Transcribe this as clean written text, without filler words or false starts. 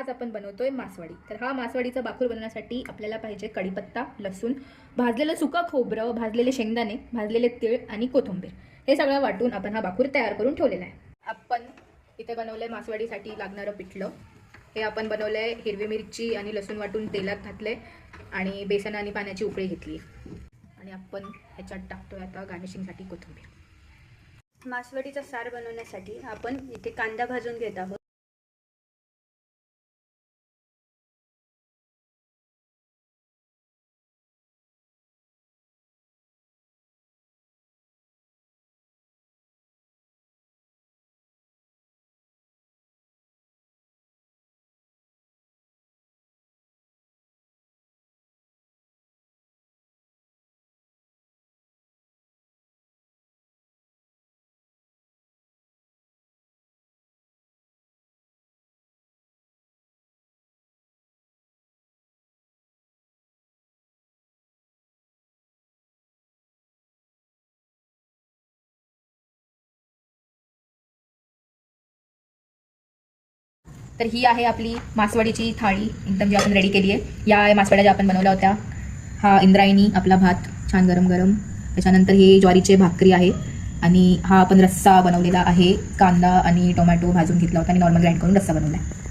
आज आपण बनवतोय मासवडी। तर हा मासवडीचा बाकूर बनवण्यासाठी आपल्याला पाहिजे कढीपत्ता, लसूण, भाजलेलं सुकं खोबरं, भाजलेले शेंगदाणे, भाजलेले तीळ आणि कोथिंबीर। हे सगळं वाटून आपण हा बाकूर तयार करून ठेवलेला आहे। आपण इथे बनवलंय मासवडीसाठी लागणारं पिठलं। हे आपण बनवलंय हिरवी मिरची आणि लसूण वाटून तेलात घातले आणि बेसन आणि पाण्याची उकळी घेतली आणि आपण ह्याच्यात टाकतोय आता गार्निशिंगसाठी कोथिंबीर। मासवडीचा सार बनवण्यासाठी आपण इथे कांदा भाजून घेत आहोत। तर ही आहे आपली मासवडीची थाळी एकदम जी आपण रेडी केली आहे। या मासवड्या ज्या आपण बनवल्या होत्या, हा इंद्रायणी आपला भात छान गरम गरम, त्याच्यानंतर हे ज्वारीचे भाकरी आहे आणि हा आपण रस्सा बनवलेला आहे। कांदा आणि टोमॅटो भाजून घेतला होता आणि नॉर्मल ग्राइंड करून रस्सा बनवला आहे।